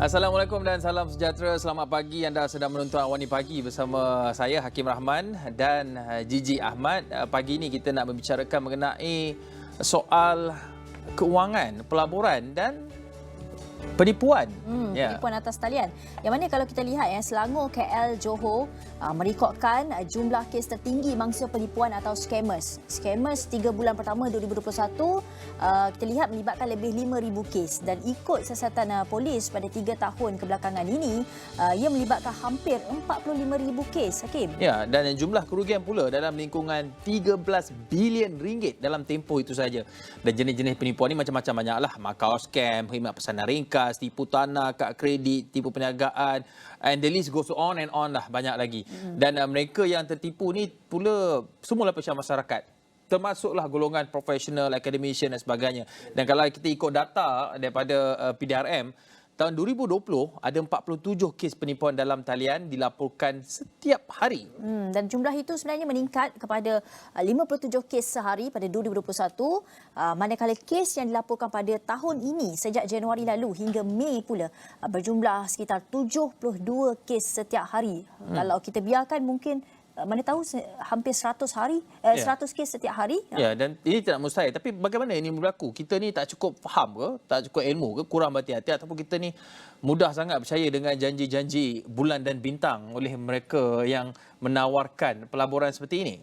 Assalamualaikum dan salam sejahtera. Selamat pagi. Anda sedang menonton Awani Pagi bersama saya Hakim Rahman dan Gigi Ahmad. Pagi ini kita nak membicarakan mengenai soal keuangan, pelaburan dan penipuan. Penipuan atas talian. Yang mana kalau kita lihat Selangor, KL, Johor merekodkan jumlah kes tertinggi mangsa penipuan atau scammers. Scammers 3 bulan pertama 2021 kita lihat melibatkan lebih 5,000 kes dan ikut siasatan polis pada 3 tahun kebelakangan ini ia melibatkan hampir 45,000 kes. Hakim. Ya, dan jumlah kerugian pula dalam lingkungan 13 bilion ringgit dalam tempoh itu saja. Dan jenis-jenis penipuan ni macam-macam banyaklah. Makau scam, khidmat pesanan ringkas, tipu tanah, kad kredit, tipu perniagaan, and the list goes on and on lah, banyak lagi. Dan mereka yang tertipu ni pula semua lapisan masyarakat, termasuklah golongan profesional, academician dan sebagainya. Dan kalau kita ikut data daripada PDRM, tahun 2020 ada 47 kes penipuan dalam talian dilaporkan setiap hari. Dan jumlah itu sebenarnya meningkat kepada 57 kes sehari pada 2021, manakala kes yang dilaporkan pada tahun ini sejak Januari lalu hingga Mei pula berjumlah sekitar 72 kes setiap hari. Kalau kita biarkan mungkin mana tahu hampir 100 hari 100 kes setiap hari. Ya, dan ini tidak mustahil. Tapi bagaimana ini berlaku? Kita ni tak cukup faham ke, tak cukup ilmu ke, kurang berhati-hati, ataupun kita ni mudah sangat percaya dengan janji-janji bulan dan bintang oleh mereka yang menawarkan pelaburan seperti ini?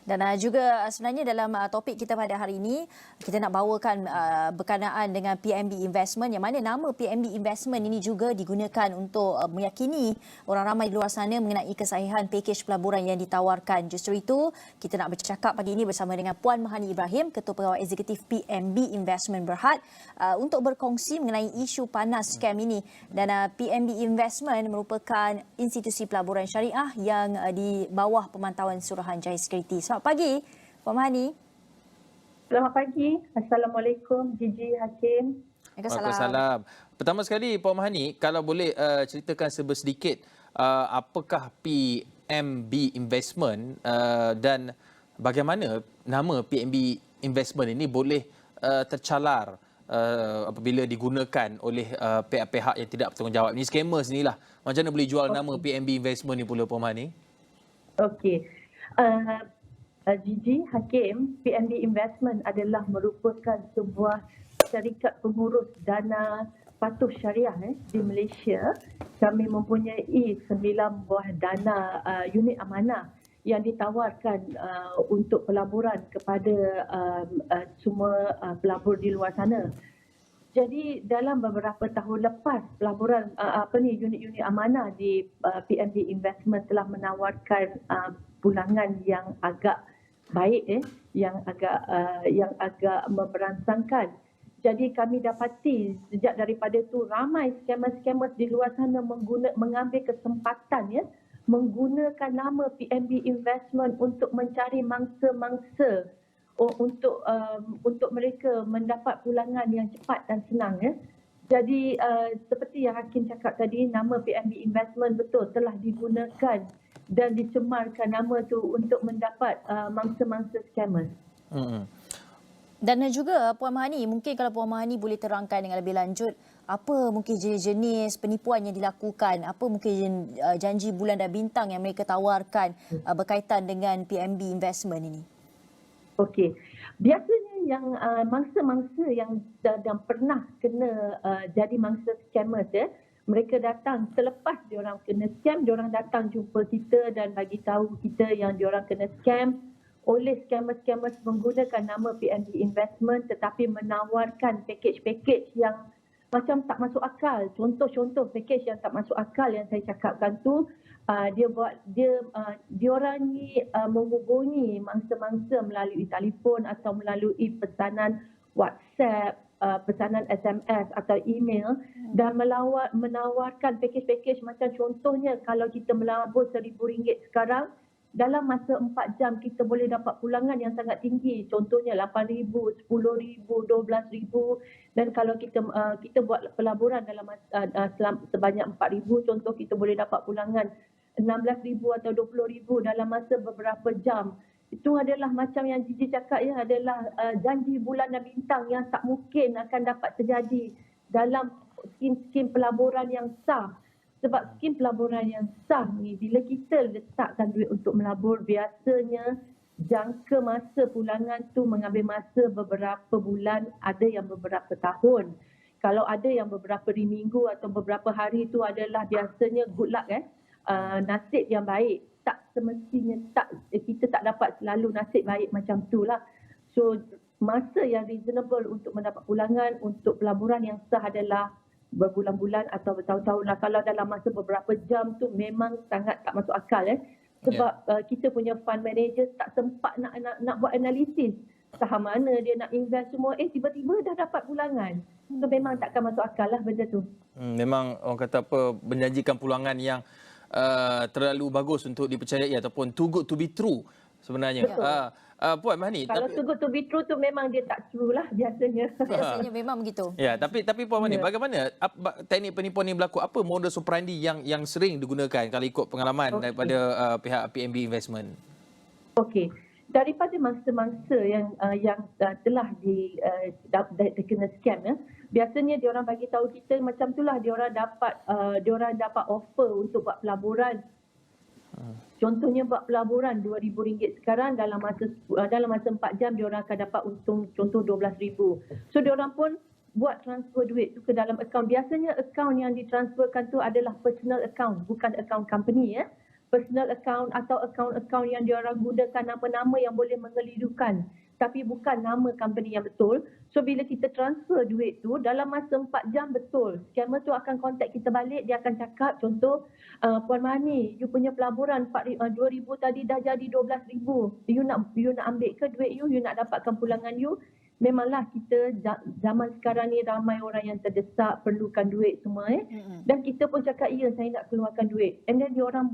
Dan juga sebenarnya dalam topik kita pada hari ini, kita nak bawakan berkenaan dengan PNB Investment, yang mana nama PNB Investment ini juga digunakan untuk meyakini orang ramai di luar sana mengenai kesahihan pakej pelaburan yang ditawarkan. Justru itu, kita nak bercakap pagi ini bersama dengan Puan Mahani Ibrahim, Ketua Pegawai Eksekutif PNB Investment Berhad, untuk berkongsi mengenai isu panas scam ini. Dan PNB Investment merupakan institusi pelaburan syariah yang di bawah pemantauan Suruhanjaya Sekuriti. Selamat pagi, Puan Mahani. Selamat pagi. Assalamualaikum, Gigi, Hakim. Waalaikumsalam. Pertama sekali, Puan Mahani, kalau boleh ceritakan sedikit apakah PNB Investment dan bagaimana nama PNB Investment ini boleh tercalar apabila digunakan oleh pihak-pihak yang tidak bertanggungjawab. Ini scammers inilah. Macam mana boleh jual nama PNB Investment ni pula, Puan Mahani? Okey. Gigi, Hakim, PNB Investment adalah merupakan sebuah syarikat pengurus dana patuh syariah di Malaysia. Kami mempunyai 9 buah dana unit amanah yang ditawarkan untuk pelaburan kepada semua pelabur di luar sana. Jadi dalam beberapa tahun lepas, pelaburan unit-unit amanah di PNB Investment telah menawarkan pulangan yang agak baik, yang agak memberangsangkan. Jadi kami dapati sejak daripada itu ramai scammer-scammer di luar sana mengambil kesempatan menggunakan nama PNB Investment untuk mencari mangsa-mangsa untuk mereka mendapat pulangan yang cepat dan senang. Jadi seperti yang Hakim cakap tadi, nama PNB Investment betul telah digunakan dan dicemarkan nama tu untuk mendapat mangsa-mangsa scammers. Dan juga Puan Mahani, mungkin kalau Puan Mahani boleh terangkan dengan lebih lanjut, apa mungkin jenis-jenis penipuan yang dilakukan, apa mungkin janji bulan dan bintang yang mereka tawarkan berkaitan dengan PNB Investment ini? Okey. Biasanya yang mangsa-mangsa yang dah pernah kena jadi mangsa scammers, mereka datang selepas diorang kena scam, diorang datang jumpa kita dan bagi tahu kita yang diorang kena scam oleh scammer-scammers menggunakan nama PNB Investment, tetapi menawarkan pakej-pakej yang macam tak masuk akal. Contoh-contoh pakej yang tak masuk akal yang saya cakapkan tu, diorang ni menghubungi mangsa-mangsa melalui telefon atau melalui pesanan WhatsApp, pesanan SMS atau email dan menawarkan pakej-pakej macam contohnya kalau kita melabur RM1,000 sekarang, dalam masa 4 jam kita boleh dapat pulangan yang sangat tinggi. Contohnya RM8,000, RM10,000, RM12,000. Dan kalau kita buat pelaburan dalam sebanyak RM4,000, contoh kita boleh dapat pulangan RM16,000 atau RM20,000 dalam masa beberapa jam. Itu adalah macam yang Gigi cakap adalah janji bulan dan bintang yang tak mungkin akan dapat terjadi dalam skim pelaburan yang sah. Sebab skim pelaburan yang sah ni, bila kita letakkan duit untuk melabur, biasanya jangka masa pulangan tu mengambil masa beberapa bulan, ada yang beberapa tahun. Kalau ada yang beberapa minggu atau beberapa hari tu adalah biasanya good luck nasib yang baik. Tak semestinya, kita tak dapat selalu nasib baik macam tu lah. So masa yang reasonable untuk mendapat pulangan untuk pelaburan yang sah adalah berbulan-bulan atau bertahun-tahun lah. Kalau dalam masa beberapa jam tu memang sangat tak masuk akal sebab kita punya fund manager tak sempat nak buat analisis saham mana dia nak invest semua, tiba-tiba dah dapat pulangan. So memang takkan masuk akal lah benda tu. Memang orang kata apa, menjanjikan pulangan yang terlalu bagus untuk dipercayai ataupun too good to be true sebenarnya. Puan Mahani, kalau too good to be true tu memang dia tak true lah biasanya. Biasanya memang begitu. Ya, tapi Puan Mahani, bagaimana teknik penipuan ini berlaku? Apa modus operandi yang sering digunakan kalau ikut pengalaman daripada pihak PNB Investment? Okey. Daripada mangsa-mangsa yang telah terkena scam biasanya diorang bagi tahu kita macam itulah, diorang dapat offer untuk buat pelaburan. Contohnya buat pelaburan RM2,000 sekarang, dalam masa 4 jam diorang akan dapat untung contoh RM12,000. So diorang pun buat transfer duit tu ke dalam akaun. Biasanya akaun yang ditransferkan tu adalah personal account, bukan akaun company personal account atau akaun-akaun yang diorang gunakan nama-nama yang boleh mengelirukan tapi bukan nama company yang betul. So bila kita transfer duit tu dalam masa 4 jam betul, scammer tu akan contact kita balik. Dia akan cakap contoh, Puan Mahani, you punya pelaburan RM2,000 tadi dah jadi RM12,000. You nak ambil ke duit you nak dapatkan pulangan you? Memanglah kita zaman sekarang ni ramai orang yang terdesak, perlukan duit semua Dan kita pun cakap, ya saya nak keluarkan duit. And then diorang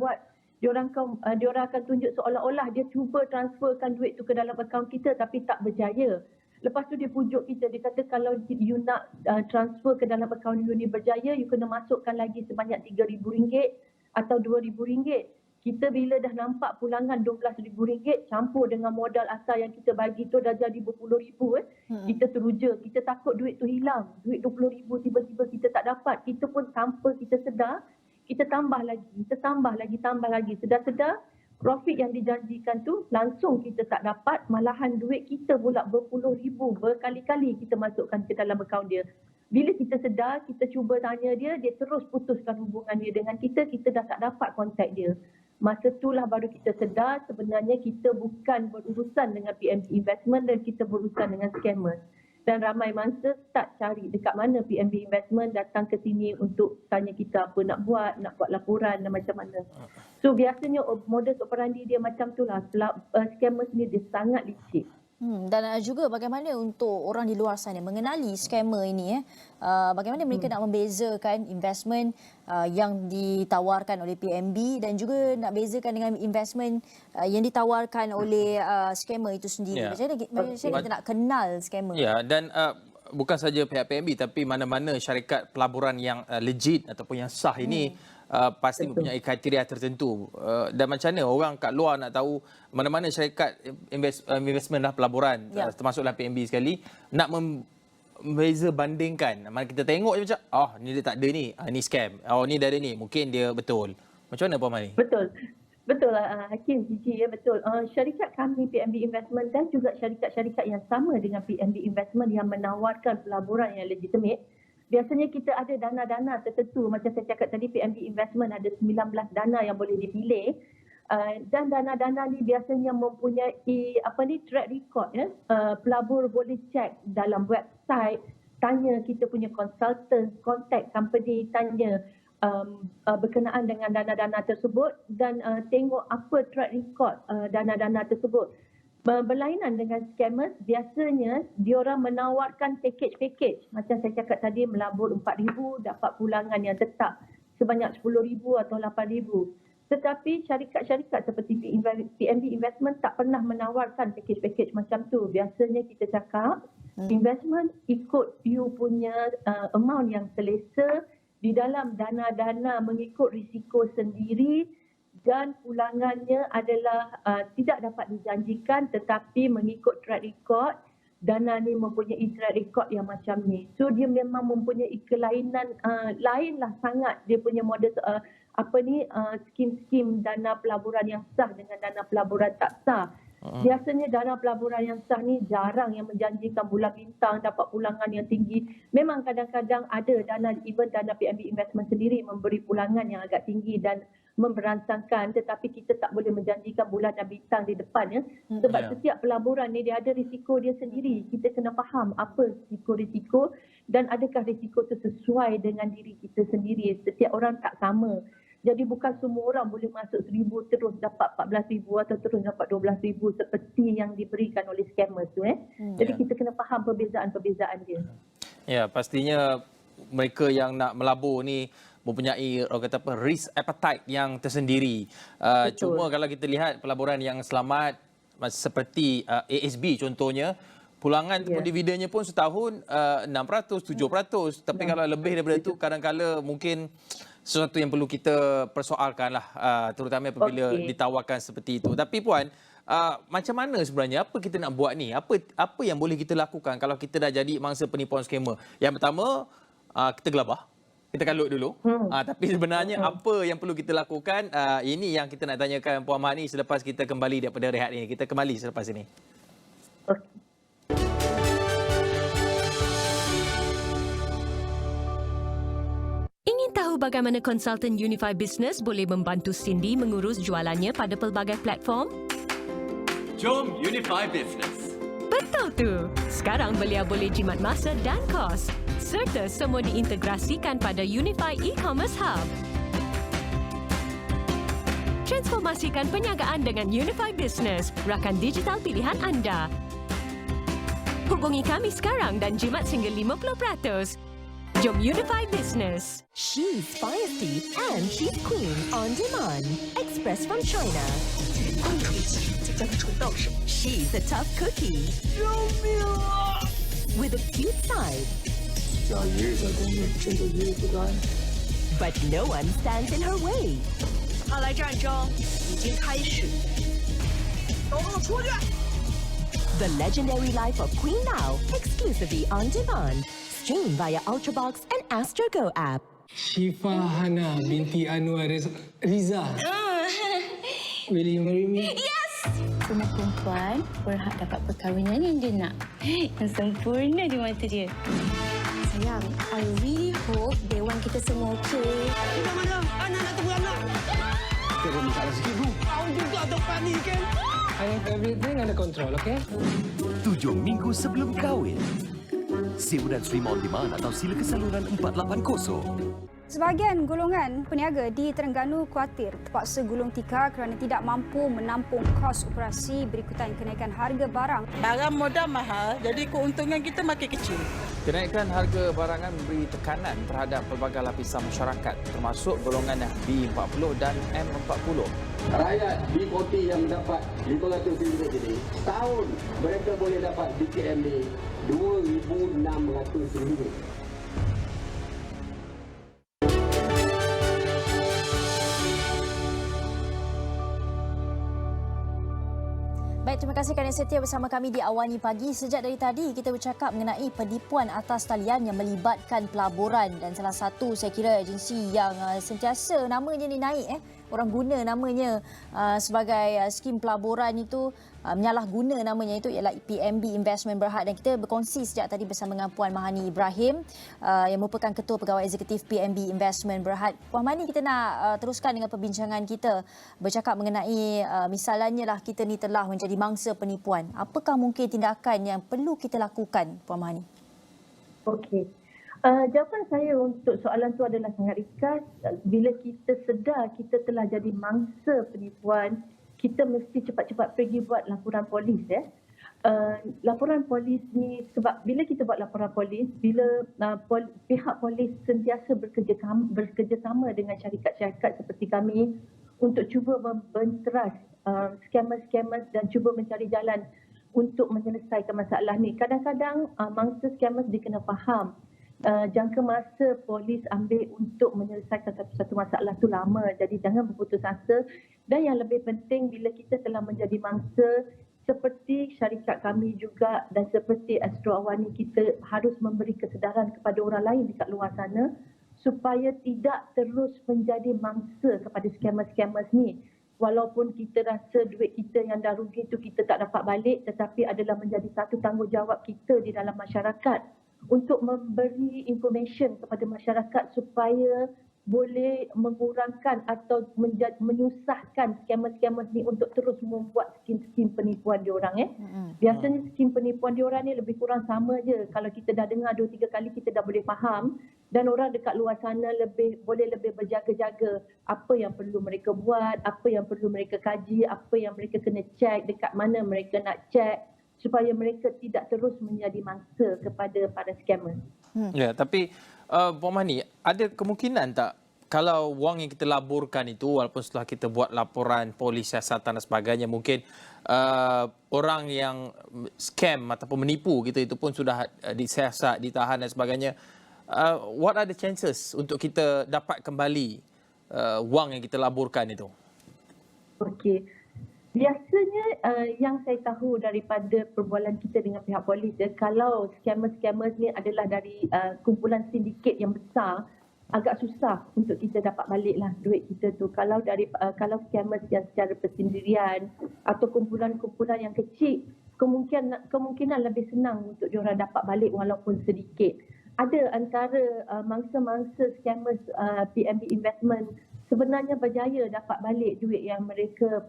akan tunjuk seolah-olah dia cuba transferkan duit tu ke dalam akaun kita tapi tak berjaya. Lepas tu dia pujuk kita, dia kata kalau you nak transfer ke dalam akaun you ni berjaya, you kena masukkan lagi sebanyak RM3,000 atau RM2,000. Kita bila dah nampak pulangan RM12,000 campur dengan modal asal yang kita bagi tu dah jadi berpuluh-ribu kita teruja, kita takut duit tu hilang. Duit RM20,000 tiba-tiba kita tak dapat. Kita pun tanpa kita sedar, kita tambah lagi. Sedar-sedar profit yang dijanjikan tu langsung kita tak dapat, malahan duit kita pula berpuluh-ribu, berkali-kali kita masukkan ke dalam akaun dia. Bila kita sedar, kita cuba tanya dia terus putuskan hubungan dia dengan kita dah tak dapat kontak dia. Masa itulah baru kita sedar sebenarnya kita bukan berurusan dengan PNB Investment dan kita berurusan dengan scammer. Dan ramai mangsa start cari dekat mana PNB Investment, datang ke sini untuk tanya kita apa nak buat laporan dan macam mana. So biasanya modus operandi dia macam itulah. Scammer sendiri dia sangat licik. Dan juga bagaimana untuk orang di luar sana mengenali scammer ini bagaimana mereka nak membezakan investment yang ditawarkan oleh PNB dan juga nak bezakan dengan investment yang ditawarkan oleh scammer itu sendiri. Macam mana kita nak kenal scammer? Ya, dan bukan saja pihak PNB tapi mana-mana syarikat pelaburan yang legit ataupun yang sah ini pasti mempunyai kriteria tertentu. Dan macam mana orang kat luar nak tahu mana-mana syarikat investment lah pelaburan, termasuklah PNB sekali, nak membeza bandingkan. Mana kita tengok je macam, ni dia tak ada ni, ni scam. Ni dah ada ni, mungkin dia betul. Macam mana Puan Mahani? Betul Hakim, Cici, betul. Syarikat kami PNB Investment dan juga syarikat-syarikat yang sama dengan PNB Investment yang menawarkan pelaburan yang legitimate, biasanya kita ada dana-dana tertentu. Macam saya cakap tadi, PNB Investment ada 19 dana yang boleh dipilih. Dan dana-dana ni biasanya mempunyai track record. Pelabur boleh cek dalam website, tanya kita punya consultant, contact company, tanya berkenaan dengan dana-dana tersebut dan tengok apa track record dana-dana tersebut. Berlainan dengan scammers, biasanya diorang menawarkan package. Macam saya cakap tadi, melabur RM4,000 dapat pulangan yang tetap sebanyak RM10,000 atau RM8,000. Tetapi syarikat-syarikat seperti PNB Investment tak pernah menawarkan package macam tu. Biasanya kita cakap investment ikut you punya amount yang selesa, di dalam dana-dana mengikut risiko sendiri, dan pulangannya adalah tidak dapat dijanjikan tetapi mengikut track record Dana ni mempunyai track record yang macam ni. So dia memang mempunyai kelainan lainlah sangat dia punya model skim-skim dana pelaburan yang sah dengan dana pelaburan tak sah. Biasanya dana pelaburan yang sah ni jarang yang menjanjikan bulan bintang, dapat pulangan yang tinggi. Memang kadang-kadang ada even dana PNB Investment sendiri memberi pulangan yang agak tinggi dan memberansangkan, tetapi kita tak boleh menjanjikan bulan dan bintang di depan ya. Sebab setiap pelaburan ni dia ada risiko dia sendiri. Kita kena faham apa risiko-risiko dan adakah risiko itu sesuai dengan diri kita sendiri. Setiap orang tak sama. Jadi bukan semua orang boleh masuk 1,000 terus dapat 14,000 atau terus dapat 12,000 seperti yang diberikan oleh scammers tu. Jadi kita kena faham perbezaan-perbezaan dia. Ya, pastinya mereka yang nak melabur ni mempunyai risk appetite yang tersendiri. Cuma kalau kita lihat pelaburan yang selamat seperti ASB contohnya, pulangan ataupun dividennya pun setahun 6%, 7%. Tapi kalau lebih daripada itu, kadang-kala mungkin sesuatu yang perlu kita persoalkan lah, terutama apabila ditawarkan seperti itu. Tapi Puan, macam mana sebenarnya, apa kita nak buat ni? Apa yang boleh kita lakukan kalau kita dah jadi mangsa penipuan scammer? Yang pertama, kita gelabah. Kita kalut dulu. Tapi sebenarnya apa yang perlu kita lakukan? Ini yang kita nak tanyakan Puan Mahani selepas kita kembali daripada rehat ini. Kita kembali selepas ini. Ingin tahu bagaimana konsultan Unify Business boleh membantu Cindy mengurus jualannya pada pelbagai platform? Jom Unify Business. Betul tu! Sekarang beliau boleh jimat masa dan kos, serta semua diintegrasikan pada Unify E-Commerce Hub. Transformasikan perniagaan dengan Unify Business, rakan digital pilihan anda. Hubungi kami sekarang dan jimat sehingga 50%. Jom Unify Business. She's feisty and she's queen on demand. Express from China. She's a tough cookie with a cute side. But no one stands in her way. 他来战争已经开始，都给我出去！ The legendary life of Queen Now, exclusively on demand. Stream via Ultrabox and Astro Go app. Shifa Hana binti Anwar Riza. Will you marry me? Semua perempuan berhak dapat perkahwinan yang dia nak. Yang sempurna di mata dia. Sayang, I really hope dewan kita semua okey. Dah mana? Anak nak tunggu anak. Kita ada masalah sikit, bro. Kau juga terpanik kan? I have everything under control, okay? 7 minggu sebelum kahwin. Sewa dan stream on demand atau sila ke saluran 480. Sebahagian golongan peniaga di Terengganu khuatir terpaksa gulung tikar kerana tidak mampu menampung kos operasi berikutan kenaikan harga barang. Barang modal mahal, jadi keuntungan kita makin kecil. Kenaikan harga barangan memberi tekanan terhadap pelbagai lapisan masyarakat termasuk golongan B40 dan M40. Rakyat B40 yang mendapat RM500 ini, setahun mereka boleh dapat BKMB RM2,600. Baik, terima kasih kerana setia bersama kami di Awani Pagi. Sejak dari tadi kita bercakap mengenai penipuan atas talian yang melibatkan pelaburan dan salah satu saya kira agensi yang sentiasa namanya ni naik orang guna namanya sebagai skim pelaburan itu menyalahguna namanya itu ialah PNB Investment Berhad dan kita berkongsi sejak tadi bersama dengan Puan Mahani Ibrahim yang merupakan Ketua Pegawai Eksekutif PNB Investment Berhad. Puan Mahani, kita nak teruskan dengan perbincangan kita bercakap mengenai misalnya lah kita ni telah menjadi mangsa penipuan. Apakah mungkin tindakan yang perlu kita lakukan, Puan Mahani? Okey. Jawapan saya untuk soalan tu adalah sangat ringkas. Bila kita sedar kita telah jadi mangsa penipuan, kita mesti cepat-cepat pergi buat laporan polis. Laporan polis ni, sebab bila kita buat laporan polis, bila pihak polis sentiasa bekerjasama dengan syarikat-syarikat seperti kami untuk cuba membenteras scammers-scammers dan cuba mencari jalan untuk menyelesaikan masalah ni. Kadang-kadang mangsa scammers dia kena faham jangka masa polis ambil untuk menyelesaikan satu-satu masalah tu lama. Jadi jangan berputus asa. Dan yang lebih penting, bila kita telah menjadi mangsa, seperti syarikat kami juga dan seperti Astro Awani, kita harus memberi kesedaran kepada orang lain dekat luar sana supaya tidak terus menjadi mangsa kepada scammers-scammers ni. Walaupun kita rasa duit kita yang dah rugi tu kita tak dapat balik, tetapi adalah menjadi satu tanggungjawab kita di dalam masyarakat untuk memberi information kepada masyarakat supaya boleh mengurangkan atau menyusahkan scammer-scammer ni untuk terus membuat skim-skim penipuan diorang. Biasanya skim penipuan diorang ni lebih kurang sama je. Kalau kita dah dengar 2-3 kali kita dah boleh faham, dan orang dekat luar sana boleh lebih berjaga-jaga apa yang perlu mereka buat, apa yang perlu mereka kaji, apa yang mereka kena cek, dekat mana mereka nak cek supaya mereka tidak terus menjadi mangsa kepada para scammer. Ya, tapi Puan Mani, ada kemungkinan tak kalau wang yang kita laburkan itu, walaupun setelah kita buat laporan polis siasatan dan sebagainya, mungkin orang yang scam ataupun menipu kita itu pun sudah disiasat, ditahan dan sebagainya. What are the chances untuk kita dapat kembali wang yang kita laburkan itu? Okey. Biasanya yang saya tahu daripada perbualan kita dengan pihak polis, kalau scammer-scammers ni adalah dari kumpulan sindiket yang besar, agak susah untuk kita dapat baliklah duit kita tu. Kalau scammers yang secara persendirian atau kumpulan-kumpulan yang kecil, kemungkinan lebih senang untuk diorang dapat balik walaupun sedikit. Ada antara mangsa-mangsa scammers PNB Investment sebenarnya berjaya dapat balik duit yang mereka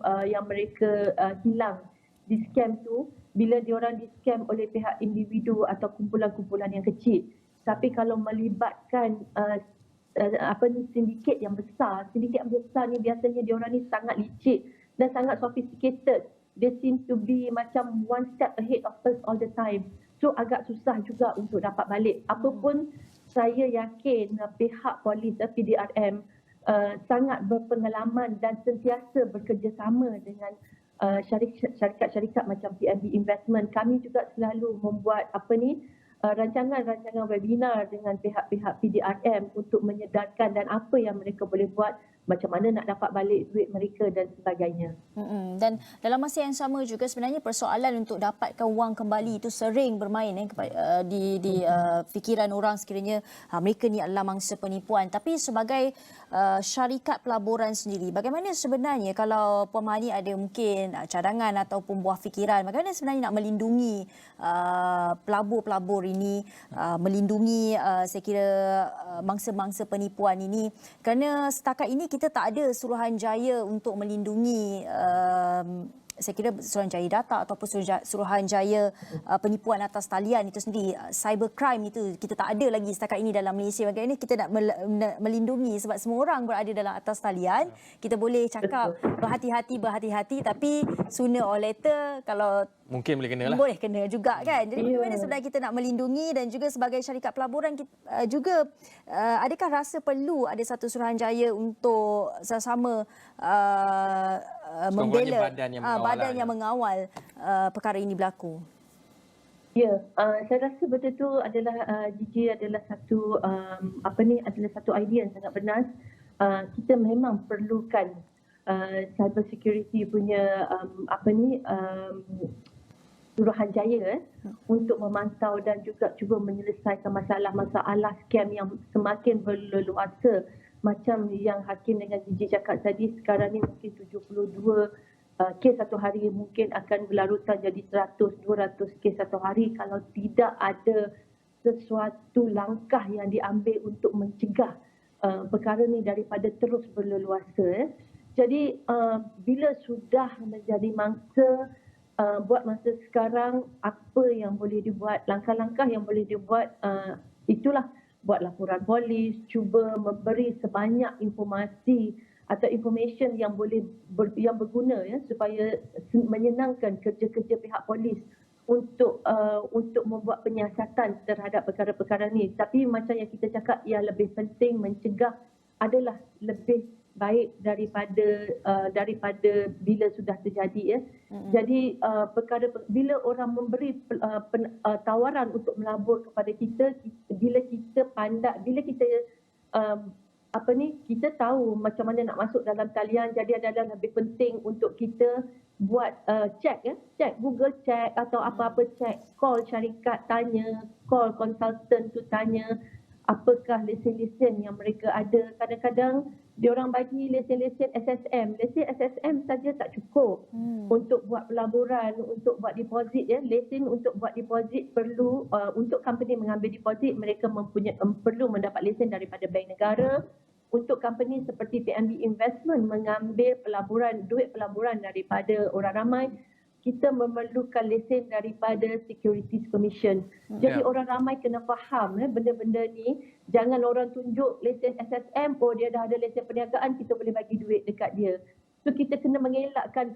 hilang di scam tu bila diorang di-scam oleh pihak individu atau kumpulan-kumpulan yang kecil. Tapi kalau melibatkan sindiket yang besar ni biasanya diorang ni sangat licik dan sangat sophisticated. They seem to be macam one step ahead of us all the time. So agak susah juga untuk dapat balik. Apapun saya yakin pihak polis PDRM sangat berpengalaman dan sentiasa bekerjasama dengan syarikat-syarikat macam PNB Investment. Kami juga selalu membuat rancangan-rancangan webinar dengan pihak-pihak PDRM untuk menyedarkan dan apa yang mereka boleh buat, macam mana nak dapat balik duit mereka dan sebagainya. Dan dalam masa yang sama juga sebenarnya persoalan untuk dapatkan wang kembali itu sering bermain di fikiran orang sekiranya mereka ni adalah mangsa penipuan. Tapi sebagai syarikat pelaburan sendiri, bagaimana sebenarnya kalau Puan Mani ada mungkin cadangan ataupun buah fikiran, bagaimana sebenarnya nak melindungi pelabur-pelabur ini, melindungi saya kira mangsa-mangsa penipuan ini, kerana setakat ini kita tak ada Suruhanjaya untuk melindungi saya kira Suruhanjaya data ataupun Suruhanjaya penipuan atas talian itu sendiri. Cybercrime itu kita tak ada lagi setakat ini dalam Malaysia. Bagaimana kita nak melindungi, sebab semua orang berada dalam atas talian. Kita boleh cakap berhati-hati tapi sooner or later kalau mungkin boleh kena lah. Boleh kena juga kan. Jadi bagaimana sebenarnya kita nak melindungi, dan juga sebagai syarikat pelaburan juga adakah rasa perlu ada satu Suruhanjaya untuk sama-sama membela badan yang mengawal perkara ini berlaku? Ya, saya rasa betul-betul adalah Gigi adalah satu adalah satu idea yang sangat benar. Kita memang perlukan cyber security punya Suruhanjaya untuk memantau dan juga cuba menyelesaikan masalah-masalah scam yang semakin berleluasa. Macam yang Hakim dengan Gigi cakap tadi, sekarang ni mungkin 72 kes satu hari, mungkin akan berlarutan jadi 100-200 kes satu hari kalau tidak ada sesuatu langkah yang diambil untuk mencegah perkara ni daripada terus berleluasa. Jadi bila sudah menjadi mangsa, buat masa sekarang apa yang boleh dibuat, langkah-langkah yang boleh dibuat, itulah buat laporan polis, cuba memberi sebanyak informasi atau information yang boleh yang berguna supaya menyenangkan kerja-kerja pihak polis untuk membuat penyiasatan terhadap perkara-perkara ni. Tapi macam yang kita cakap, yang lebih penting mencegah adalah lebih baik daripada bila sudah terjadi. Jadi bila orang memberi tawaran untuk melabur kepada kita, bila kita pandai, bila kita kita tahu macam mana nak masuk dalam talian, jadi adalah lebih penting untuk kita buat check Google check atau apa-apa check, call syarikat tanya, call konsultan tu tanya apakah lesen-lesen yang mereka ada. Kadang-kadang diorang bagi lesen-lesen SSM. Lesen SSM saja tak cukup untuk buat pelaburan, untuk buat deposit Lesen untuk buat deposit perlu untuk company mengambil deposit, mereka perlu mendapat lesen daripada bank negara. Untuk company seperti PNB Investment mengambil duit pelaburan daripada orang ramai, kita memerlukan lesen daripada Securities Commission. Jadi orang ramai kena faham benda-benda ni. Jangan orang tunjuk lesen SSM, dia dah ada lesen perniagaan, kita boleh bagi duit dekat dia. So kita kena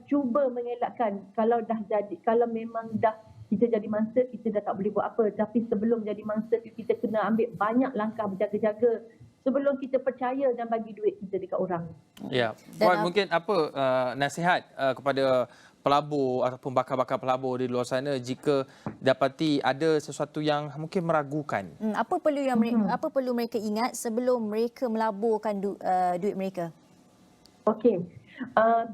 cuba mengelakkan. Kalau memang dah kita jadi mangsa, kita dah tak boleh buat apa. Tapi sebelum jadi mangsa, kita kena ambil banyak langkah berjaga-jaga sebelum kita percaya dan bagi duit kita dekat orang. Ya, Puan, mungkin apa nasihat kepada pelabur ataupun bakal-bakal pelabur di luar sana jika dapati ada sesuatu yang mungkin meragukan? Apa perlu mereka ingat sebelum mereka melaburkan duit mereka? Okey.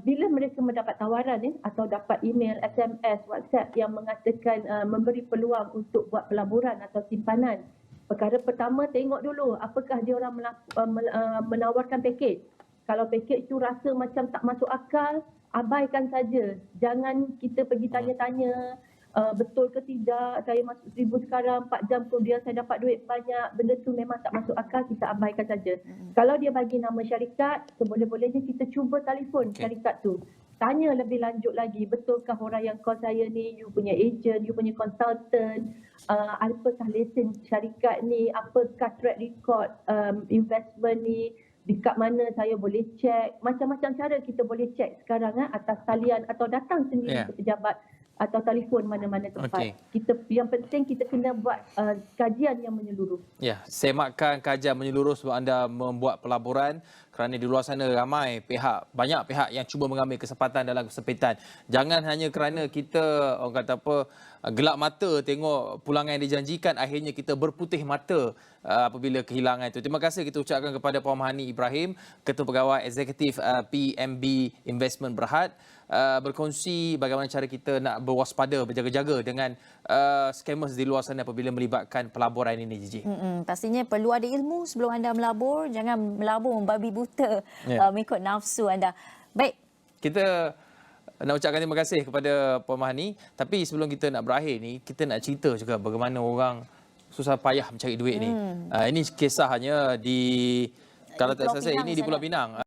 Bila mereka mendapat tawaran atau dapat email, SMS, WhatsApp yang mengatakan memberi peluang untuk buat pelaburan atau simpanan, perkara pertama, tengok dulu apakah dia orang menawarkan pakej. Kalau pakej tu rasa macam tak masuk akal, abaikan saja. Jangan kita pergi tanya-tanya betul ke tidak, saya masuk 1,000 sekarang, 4 jam kemudian saya dapat duit banyak. Benda tu memang tak masuk akal, kita abaikan saja. Kalau dia bagi nama syarikat, seboleh-bolehnya kita cuba telefon syarikat tu. Tanya lebih lanjut lagi, betulkah orang yang call saya ni, you punya agent, you punya consultant, apakah lesen syarikat ni, apakah track record investment ni, dekat mana saya boleh cek. Macam-macam cara kita boleh cek sekarang atas talian atau datang sendiri ke pejabat atau telefon mana-mana tempat. Yang penting kita kena buat kajian yang menyeluruh. Ya, semakkan kajian menyeluruh sebab anda membuat pelaburan, kerana di luar sana ramai banyak pihak yang cuba mengambil kesempatan dalam kesempitan. Jangan hanya kerana kita gelap mata tengok pulangan yang dijanjikan, akhirnya kita berputih mata apabila kehilangan itu. Terima kasih kita ucapkan kepada Puan Mahani Ibrahim, Ketua Pegawai Eksekutif PNB Investment Berhad, berkongsi bagaimana cara kita nak berwaspada, berjaga-jaga dengan scammers di luar sana apabila melibatkan pelaburan ini, Gigi. Pastinya perlu ada ilmu sebelum anda melabur. Jangan melabur membabi buta mengikut nafsu anda. Baik. Kita nak ucapkan terima kasih kepada Puan Mahani. Tapi sebelum kita nak berakhir ni, kita nak cerita juga bagaimana orang susah payah mencari duit ni. Ini kisahnya di, kalau tak salah saya, ini di Pulau Pinang.